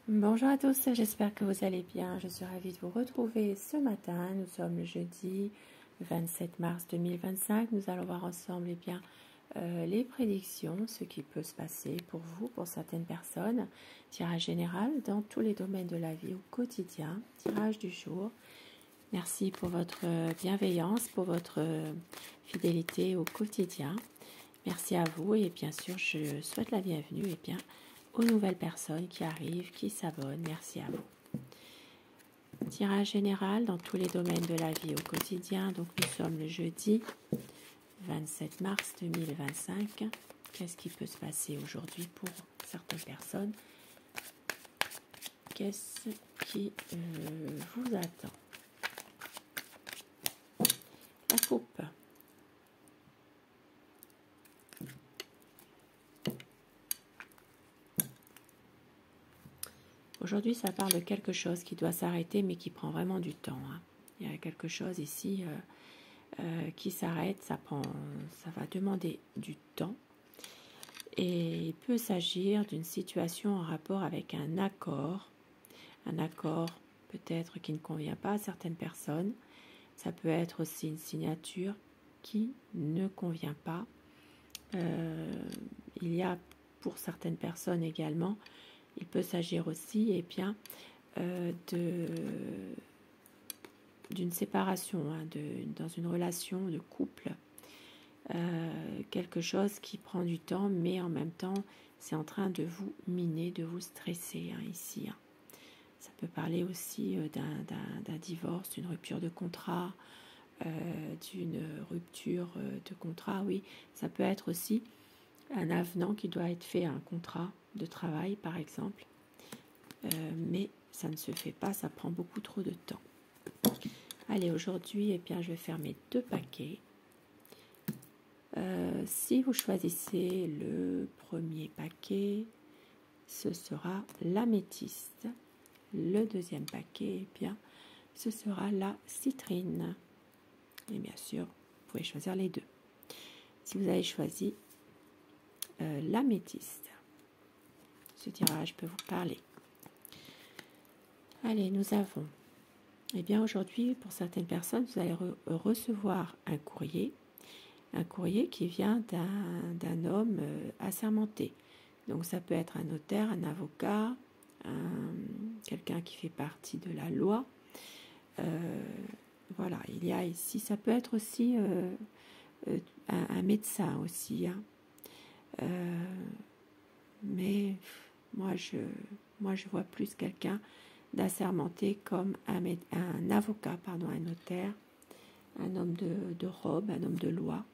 Bonjour à tous, j'espère que vous allez bien. Je suis ravie de vous retrouver ce matin. Nous sommes le jeudi 27 mars 2025. Nous allons voir ensemble les prédictions, ce qui peut se passer pour vous, pour certaines personnes. Tirage général dans tous les domaines de la vie au quotidien. Tirage du jour. Merci pour votre bienveillance, pour votre fidélité au quotidien. Merci à vous et bien sûr, je souhaite la bienvenue aux nouvelles personnes qui arrivent, qui s'abonnent. Merci à vous. Tirage général dans tous les domaines de la vie au quotidien. Donc nous sommes le jeudi 27 mars 2025. Qu'est-ce qui peut se passer aujourd'hui pour certaines personnes? Qu'est-ce qui vous attend? La coupe. Aujourd'hui, ça parle de quelque chose qui doit s'arrêter, mais qui prend vraiment du temps. Il y a quelque chose ici qui s'arrête, ça va demander du temps. Et il peut s'agir d'une situation en rapport avec un accord peut-être qui ne convient pas à certaines personnes. Ça peut être aussi une signature qui ne convient pas. Il y a pour certaines personnes également, il peut s'agir aussi d'une séparation, dans une relation de couple. Quelque chose qui prend du temps, mais en même temps, c'est en train de vous miner, de vous stresser ici. Ça peut parler aussi d'un divorce, d'une rupture de contrat, d'une rupture de contrat, oui. Ça peut être aussi un avenant qui doit être fait à un contrat de travail, par exemple. Mais ça ne se fait pas, ça prend beaucoup trop de temps. Allez, aujourd'hui, je vais faire mes 2 paquets. Si vous choisissez le premier paquet, ce sera l'améthyste. Le deuxième paquet, ce sera la citrine. Et bien sûr, vous pouvez choisir les deux. Si vous avez choisi l'améthyste, ce tirage peut vous parler. Allez, nous avons, aujourd'hui, pour certaines personnes, vous allez recevoir un courrier qui vient d'un homme assermenté. Donc ça peut être un notaire, un avocat, quelqu'un qui fait partie de la loi. Voilà, il y a ici, ça peut être aussi un médecin aussi. Mais moi je vois plus quelqu'un d'assermenté comme un avocat, un notaire, un homme de robe, un homme de loi.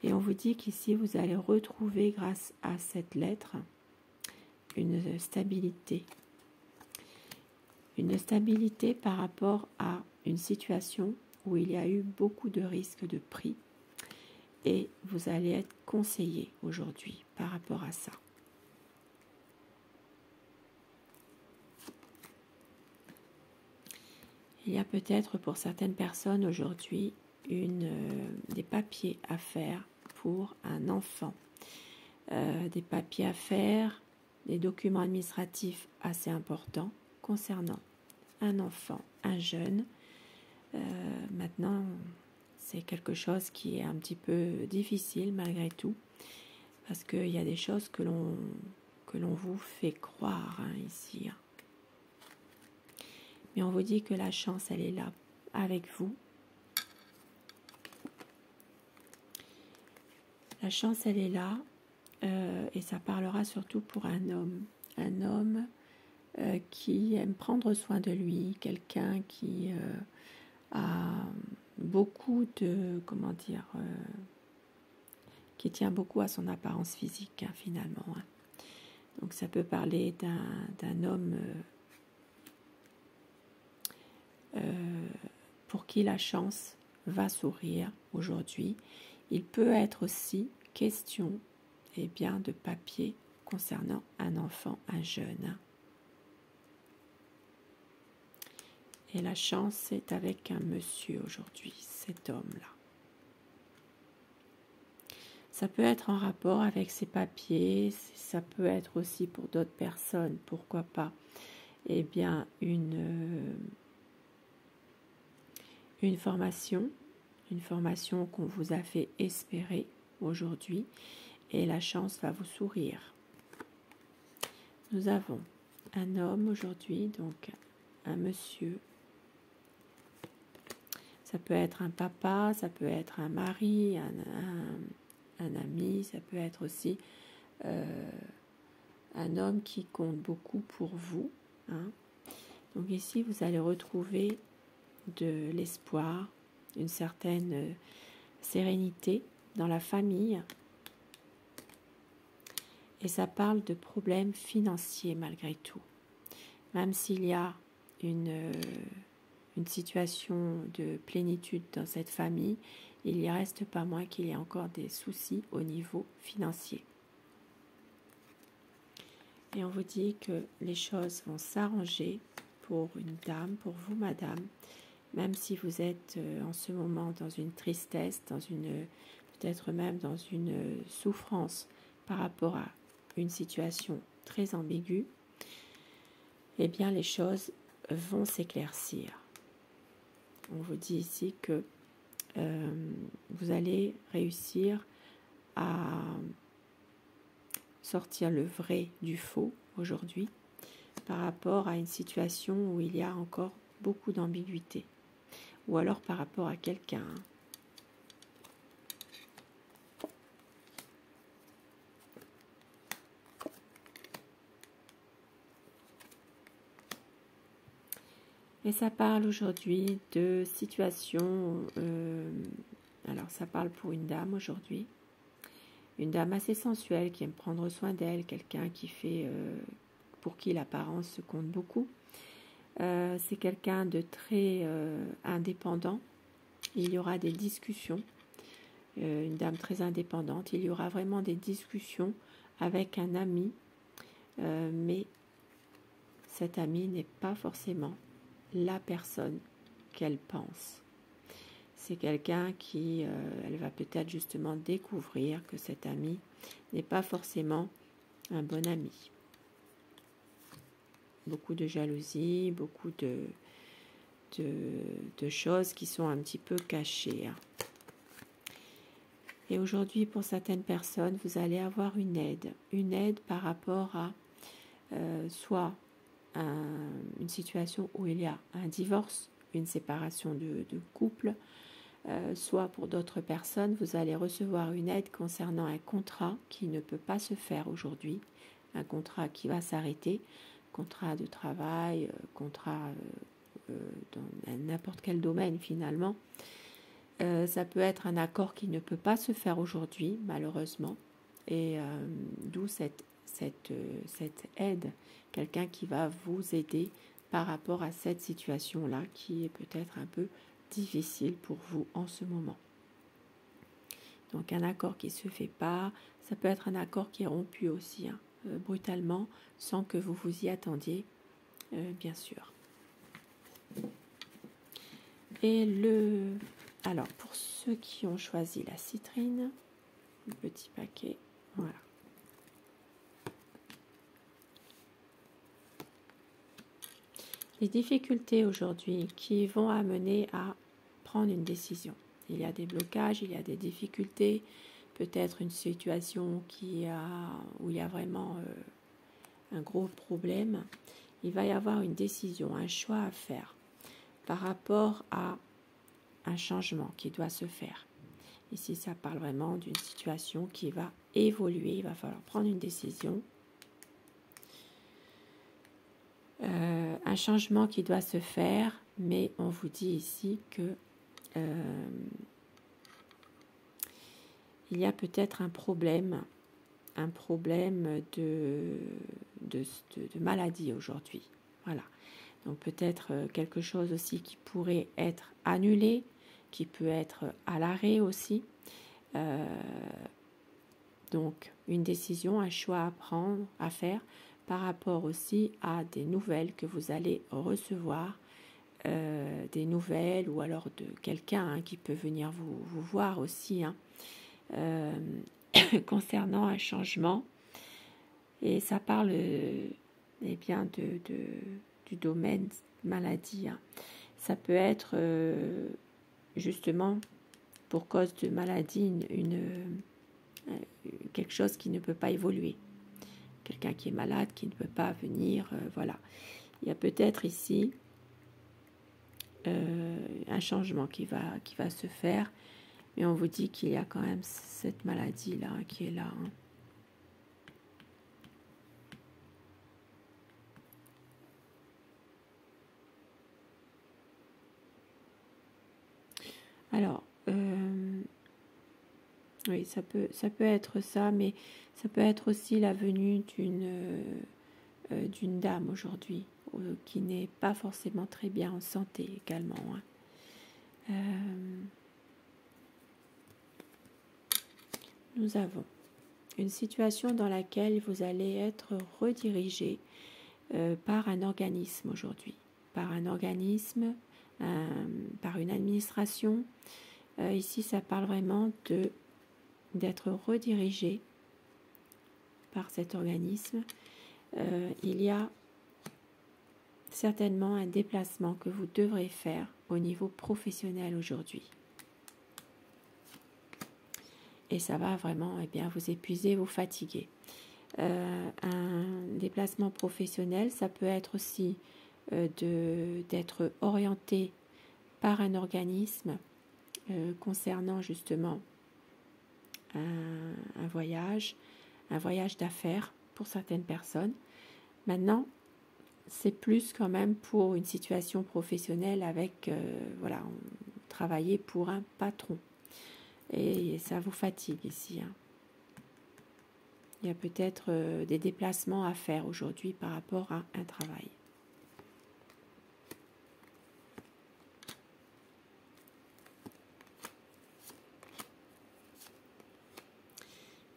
Et on vous dit qu'ici, vous allez retrouver, grâce à cette lettre, une stabilité. Une stabilité par rapport à une situation où il y a eu beaucoup de risques de prix. Et vous allez être conseillé aujourd'hui par rapport à ça. Il y a peut-être pour certaines personnes aujourd'hui des papiers à faire pour un enfant. Des papiers à faire, des documents administratifs assez importants concernant un enfant, un jeune. Maintenant, c'est quelque chose qui est un petit peu difficile malgré tout, parce qu'il y a des choses que l'on vous fait croire ici. Mais on vous dit que la chance, elle est là avec vous. La chance, elle est là, et ça parlera surtout pour un homme. Un homme qui aime prendre soin de lui, quelqu'un qui a beaucoup de, qui tient beaucoup à son apparence physique, finalement. Donc ça peut parler d'un homme pour qui la chance va sourire aujourd'hui. Il peut être aussi question de papier concernant un enfant, un jeune. Et la chance est avec un monsieur aujourd'hui, cet homme-là. Ça peut être en rapport avec ses papiers, ça peut être aussi pour d'autres personnes, pourquoi pas, eh bien une formation qu'on vous a fait espérer aujourd'hui et la chance va vous sourire. Nous avons un homme aujourd'hui, donc un monsieur. Ça peut être un papa, ça peut être un mari, un ami, ça peut être aussi un homme qui compte beaucoup pour vous. Hein. Donc ici, vous allez retrouver de l'espoir, une certaine sérénité dans la famille. Et ça parle de problèmes financiers malgré tout. Même s'il y a une situation de plénitude dans cette famille, il n'y reste pas moins qu'il y a encore des soucis au niveau financier. Et on vous dit que les choses vont s'arranger pour une dame, pour vous madame, même si vous êtes en ce moment dans une tristesse, peut-être même dans une souffrance par rapport à une situation très ambiguë, eh bien les choses vont s'éclaircir. On vous dit ici que vous allez réussir à sortir le vrai du faux aujourd'hui par rapport à une situation où il y a encore beaucoup d'ambiguïté ou alors par rapport à quelqu'un. Et ça parle aujourd'hui de situation, alors ça parle pour une dame aujourd'hui, une dame assez sensuelle qui aime prendre soin d'elle, quelqu'un qui fait, pour qui l'apparence compte beaucoup. C'est quelqu'un de très indépendant. Il y aura des discussions, une dame très indépendante. Il y aura vraiment des discussions avec un ami, mais cet ami n'est pas forcément la personne qu'elle pense. C'est quelqu'un qui, elle va peut-être justement découvrir que cet ami n'est pas forcément un bon ami. Beaucoup de jalousie, beaucoup de choses qui sont un petit peu cachées. Et aujourd'hui, pour certaines personnes, vous allez avoir une aide par rapport à soit une situation où il y a un divorce, une séparation de couple, soit pour d'autres personnes, vous allez recevoir une aide concernant un contrat qui ne peut pas se faire aujourd'hui, un contrat qui va s'arrêter, contrat de travail, contrat dans n'importe quel domaine finalement. Ça peut être un accord qui ne peut pas se faire aujourd'hui, malheureusement, et d'où cette aide, quelqu'un qui va vous aider par rapport à cette situation-là qui est peut-être un peu difficile pour vous en ce moment. Donc un accord qui ne se fait pas, ça peut être un accord qui est rompu aussi, brutalement, sans que vous vous y attendiez, bien sûr. Et alors pour ceux qui ont choisi la citrine, le petit paquet, voilà. Les difficultés aujourd'hui qui vont amener à prendre une décision. Il y a des blocages, il y a des difficultés, peut-être une situation où il y a vraiment un gros problème. Il va y avoir une décision, un choix à faire par rapport à un changement qui doit se faire. Ici, ça parle vraiment d'une situation qui va évoluer. Il va falloir prendre une décision. Un changement qui doit se faire, mais on vous dit ici que il y a peut-être un problème de maladie aujourd'hui. Voilà. Donc peut-être quelque chose aussi qui pourrait être annulé, qui peut être à l'arrêt aussi. Donc une décision, un choix à prendre, à faire par rapport aussi à des nouvelles que vous allez recevoir, des nouvelles ou alors de quelqu'un qui peut venir vous voir aussi, concernant un changement. Et ça parle eh bien, du domaine maladie. Hein. Ça peut être justement pour cause de maladie quelque chose qui ne peut pas évoluer. Quelqu'un qui est malade, qui ne peut pas venir, voilà. Il y a peut-être ici un changement qui va se faire, mais on vous dit qu'il y a quand même cette maladie-là qui est là. Hein. Alors, oui, ça peut être ça, mais ça peut être aussi la venue d'une dame aujourd'hui qui n'est pas forcément très bien en santé également. Hein. Nous avons une situation dans laquelle vous allez être redirigé par un organisme aujourd'hui, par un organisme, par une administration. Ici, ça parle vraiment d'être redirigé par cet organisme. Il y a certainement un déplacement que vous devrez faire au niveau professionnel aujourd'hui. Et ça va vraiment vous épuiser, vous fatiguer. Un déplacement professionnel, ça peut être aussi d'être orienté par un organisme concernant justement un voyage d'affaires pour certaines personnes. Maintenant, c'est plus quand même pour une situation professionnelle avec, travailler pour un patron. Et ça vous fatigue ici. Hein. Il y a peut-être des déplacements à faire aujourd'hui par rapport à un travail.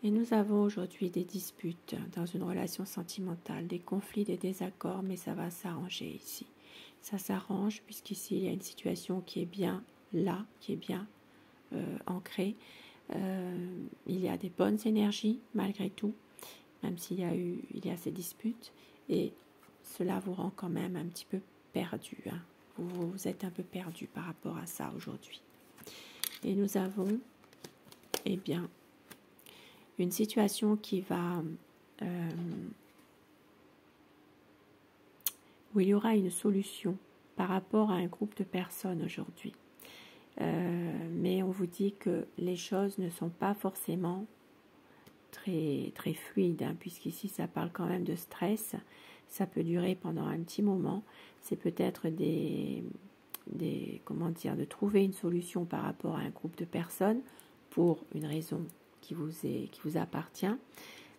Et nous avons aujourd'hui des disputes dans une relation sentimentale, des conflits, des désaccords, mais ça va s'arranger ici. Ça s'arrange puisqu'ici il y a une situation qui est bien là, qui est bien ancrée. Il y a des bonnes énergies malgré tout, même s'il y a ces disputes, et cela vous rend quand même un petit peu perdu. Hein. Vous êtes un peu perdu par rapport à ça aujourd'hui. Et nous avons, une situation qui va où il y aura une solution par rapport à un groupe de personnes aujourd'hui. Mais on vous dit que les choses ne sont pas forcément très, très fluides, hein, puisqu'ici ça parle quand même de stress. Ça peut durer pendant un petit moment. C'est peut-être de trouver une solution par rapport à un groupe de personnes pour une raison qui vous appartient.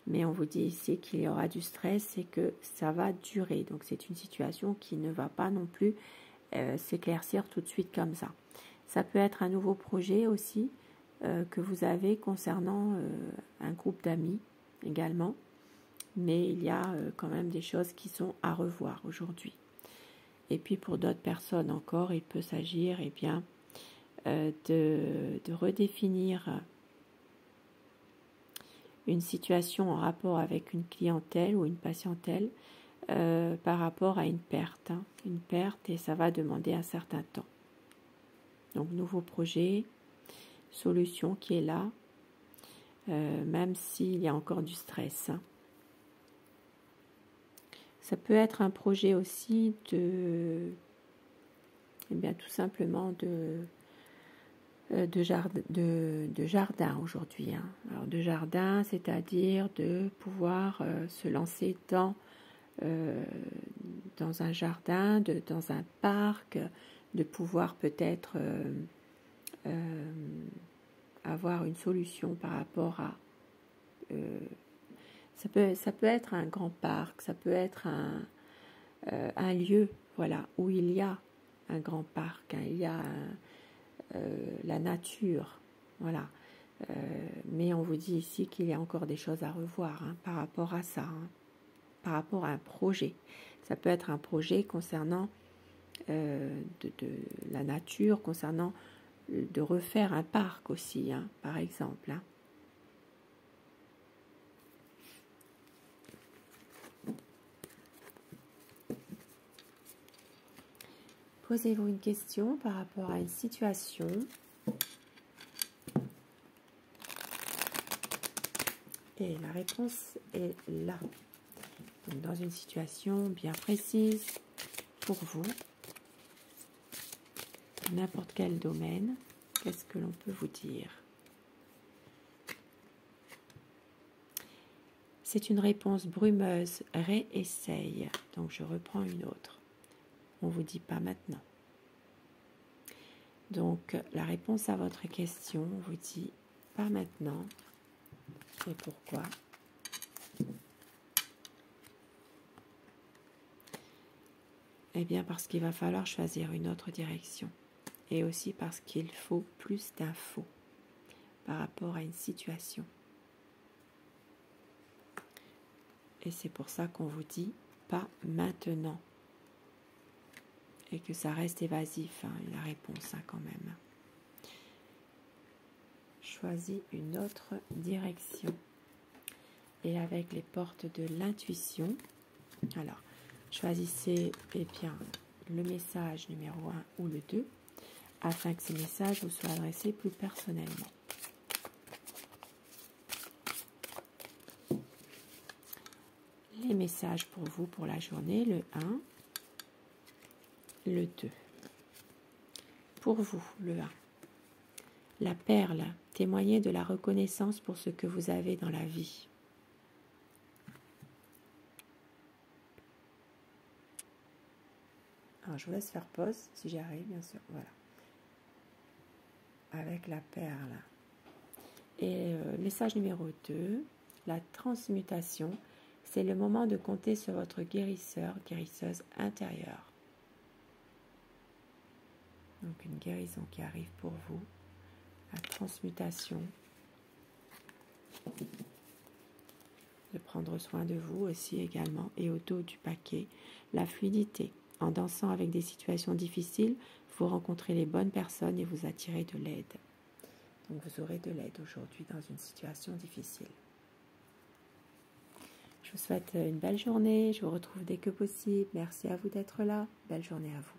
Mais on vous dit ici qu'il y aura du stress et que ça va durer. Donc c'est une situation qui ne va pas non plus s'éclaircir tout de suite comme ça. Ça peut être un nouveau projet aussi que vous avez concernant un groupe d'amis également. Mais il y a quand même des choses qui sont à revoir aujourd'hui. Et puis pour d'autres personnes encore, il peut s'agir de redéfinir une situation en rapport avec une clientèle ou une patientèle par rapport à une perte. Hein. Une perte et ça va demander un certain temps. Donc nouveau projet, solution qui est là, même s'il y a encore du stress. Hein. Ça peut être un projet aussi tout simplement de jardin aujourd'hui. Hein. Alors de jardin, c'est-à-dire de pouvoir se lancer dans un jardin, dans un parc, de pouvoir peut-être avoir une solution par rapport à... ça peut être un grand parc, ça peut être un lieu où il y a un grand parc, hein, il y a la nature, mais on vous dit ici qu'il y a encore des choses à revoir par rapport à ça, par rapport à un projet. Ça peut être un projet concernant de la nature, concernant de refaire un parc aussi, par exemple. Posez-vous une question par rapport à une situation. Et la réponse est là. Donc, dans une situation bien précise pour vous, n'importe quel domaine, qu'est-ce que l'on peut vous dire? C'est une réponse brumeuse, réessaye. Donc je reprends une autre. On ne vous dit pas maintenant. Donc la réponse à votre question, on vous dit pas maintenant. Et pourquoi? Eh bien parce qu'il va falloir choisir une autre direction. Et aussi parce qu'il faut plus d'infos par rapport à une situation. Et c'est pour ça qu'on vous dit pas maintenant. Et que ça reste évasif, hein, la réponse quand même. Choisis une autre direction. Et avec les portes de l'intuition, alors choisissez bien, le message numéro 1 ou le 2, afin que ces messages vous soient adressés plus personnellement. Les messages pour vous pour la journée, le 1, le 2. Pour vous, le 1. La perle, témoignez de la reconnaissance pour ce que vous avez dans la vie. Alors, je vous laisse faire pause, si j'y arrive, bien sûr. Voilà. Avec la perle. Et message numéro 2, la transmutation. C'est le moment de compter sur votre guérisseur, guérisseuse intérieure. Donc, une guérison qui arrive pour vous. La transmutation. De prendre soin de vous aussi également. Et au dos du paquet, la fluidité. En dansant avec des situations difficiles, vous rencontrez les bonnes personnes et vous attirez de l'aide. Donc vous aurez de l'aide aujourd'hui dans une situation difficile. Je vous souhaite une belle journée. Je vous retrouve dès que possible. Merci à vous d'être là. Belle journée à vous.